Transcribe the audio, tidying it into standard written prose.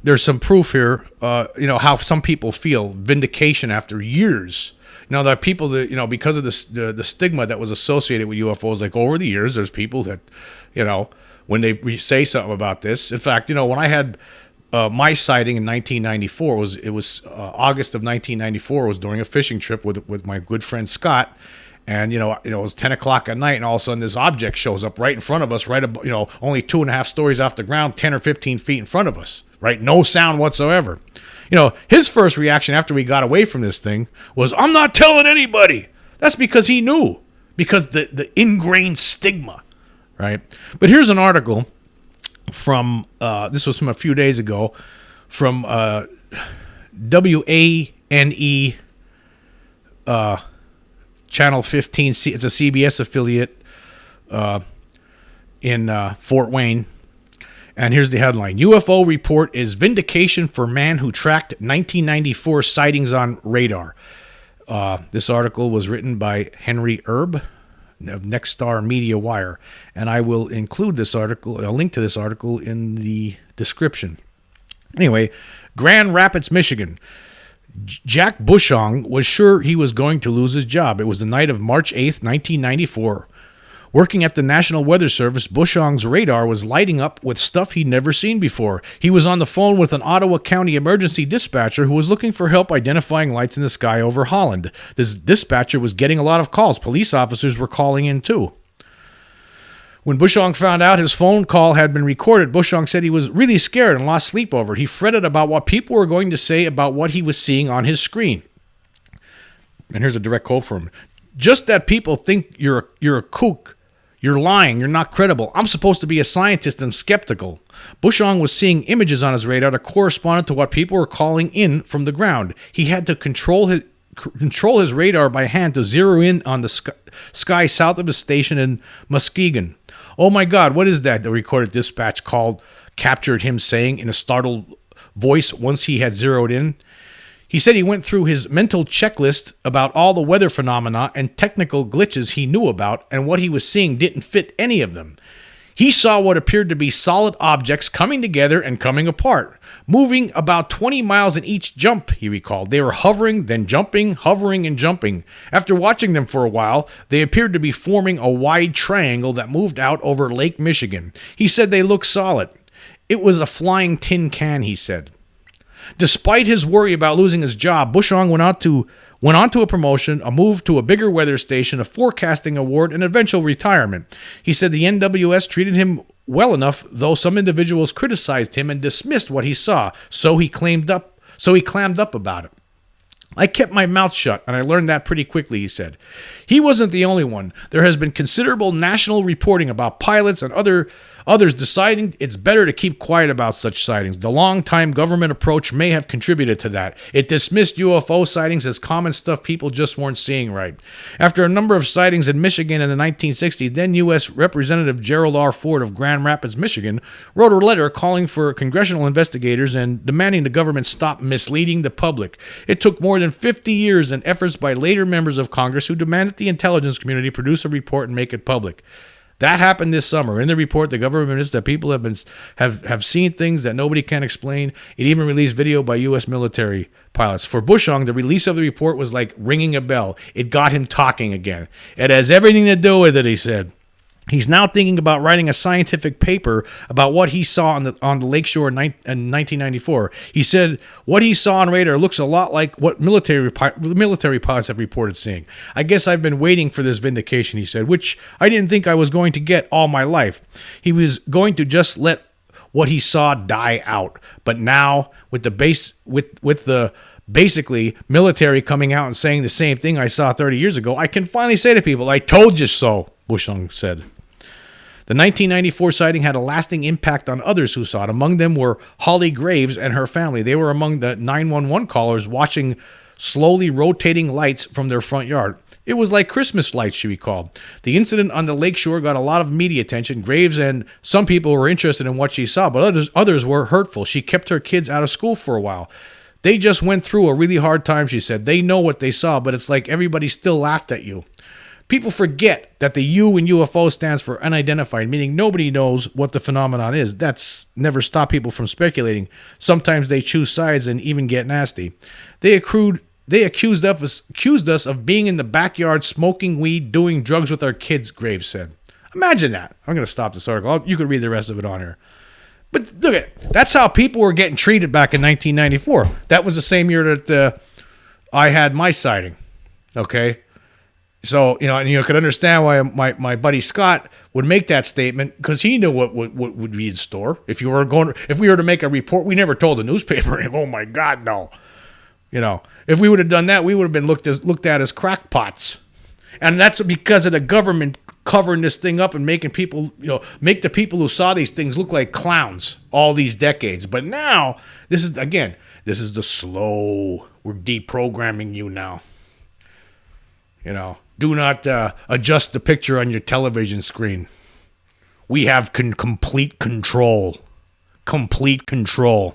there's some proof here, how some people feel vindication after years. There are people that, because of the stigma that was associated with UFOs, like over the years, there's people that, when they say something about this. In fact, when I had my sighting in 1994, it was August of 1994, was during a fishing trip with my good friend Scott. And, it was 10 o'clock at night, and all of a sudden this object shows up right in front of us, only 2.5 stories off the ground, 10 or 15 feet in front of us, right? No sound whatsoever. His first reaction after we got away from this thing was, I'm not telling anybody. That's because he knew, because the ingrained stigma, right? But here's an article from, this was from a few days ago, from WANE, Channel 15, it's a CBS affiliate in Fort Wayne. And here's the headline. UFO report is vindication for man who tracked 1994 sightings on radar. This article was written by Henry Erb of Nexstar Media Wire. And I will include this article, a link to this article in the description. Anyway, Grand Rapids, Michigan. Jack Bushong was sure he was going to lose his job. It was the night of March 8th, 1994. Working at the National Weather Service, Bushong's radar was lighting up with stuff he'd never seen before. He was on the phone with an Ottawa County emergency dispatcher who was looking for help identifying lights in the sky over Holland. This dispatcher was getting a lot of calls. Police officers were calling in too. When Bushong found out his phone call had been recorded, Bushong said he was really scared and lost sleep over it. He fretted about what people were going to say about what he was seeing on his screen. And here's a direct quote from him. Just that people think you're a kook. You're lying. You're not credible. I'm supposed to be a scientist and skeptical. Bushong was seeing images on his radar that corresponded to what people were calling in from the ground. He had to control his radar by hand to zero in on the sky south of his station in Muskegon. Oh my God, what is that? The recorded dispatch captured him saying in a startled voice once he had zeroed in. He said he went through his mental checklist about all the weather phenomena and technical glitches he knew about, and what he was seeing didn't fit any of them. He saw what appeared to be solid objects coming together and coming apart, moving about 20 miles in each jump, he recalled. They were hovering, then jumping, hovering, and jumping. After watching them for a while, they appeared to be forming a wide triangle that moved out over Lake Michigan. He said they looked solid. It was a flying tin can, he said. Despite his worry about losing his job, Bushong went on to a promotion, a move to a bigger weather station, a forecasting award, and eventual retirement. He said the NWS treated him well enough, though some individuals criticized him and dismissed what he saw, so he clammed up about it. I kept my mouth shut, and I learned that pretty quickly, he said. He wasn't the only one. There has been considerable national reporting about pilots and others deciding it's better to keep quiet about such sightings. The long-time government approach may have contributed to that. It dismissed UFO sightings as common stuff people just weren't seeing right. After a number of sightings in Michigan in the 1960s, then U.S. Representative Gerald R. Ford of Grand Rapids, Michigan, wrote a letter calling for congressional investigators and demanding the government stop misleading the public. It took more than 50 years and efforts by later members of Congress who demanded the intelligence community produce a report and make it public. That happened this summer. In the report, the government admits that people have seen things that nobody can explain. It even released video by U.S. military pilots. For Bushong, the release of the report was like ringing a bell. It got him talking again. It has everything to do with it, he said. He's now thinking about writing a scientific paper about what he saw on the lakeshore in 1994. He said what he saw on radar looks a lot like what military pilots have reported seeing. I guess I've been waiting for this vindication, he said, which I didn't think I was going to get all my life. He was going to just let what he saw die out. But now, with the basically military coming out and saying the same thing I saw 30 years ago, I can finally say to people, I told you so, Bushong said. The 1994 sighting had a lasting impact on others who saw it. Among them were Holly Graves and her family. They were among the 911 callers watching slowly rotating lights from their front yard. It was like Christmas lights, she recalled. The incident on the lakeshore got a lot of media attention. Graves and some people were interested in what she saw, but others were hurtful. She kept her kids out of school for a while. They just went through a really hard time, she said. They know what they saw, but it's like everybody still laughed at you. People forget that the U in UFO stands for unidentified, meaning nobody knows what the phenomenon is. That's never stopped people from speculating. Sometimes they choose sides and even get nasty. They accused us of being in the backyard smoking weed, doing drugs with our kids, Graves said. Imagine that. I'm going to stop this article. You could read the rest of it on here. But look at it. That's how people were getting treated back in 1994. That was the same year that I had my sighting. Okay? So, and you could understand why my buddy Scott would make that statement, because he knew what would be in store. If we were to make a report, we never told the newspaper, oh my God, no. If we would have done that, we would have been looked at as crackpots. And that's because of the government covering this thing up and making people, make the people who saw these things look like clowns all these decades. But now, this is the slow, we're deprogramming you now. Do not adjust the picture on your television screen. We have complete control. Complete control.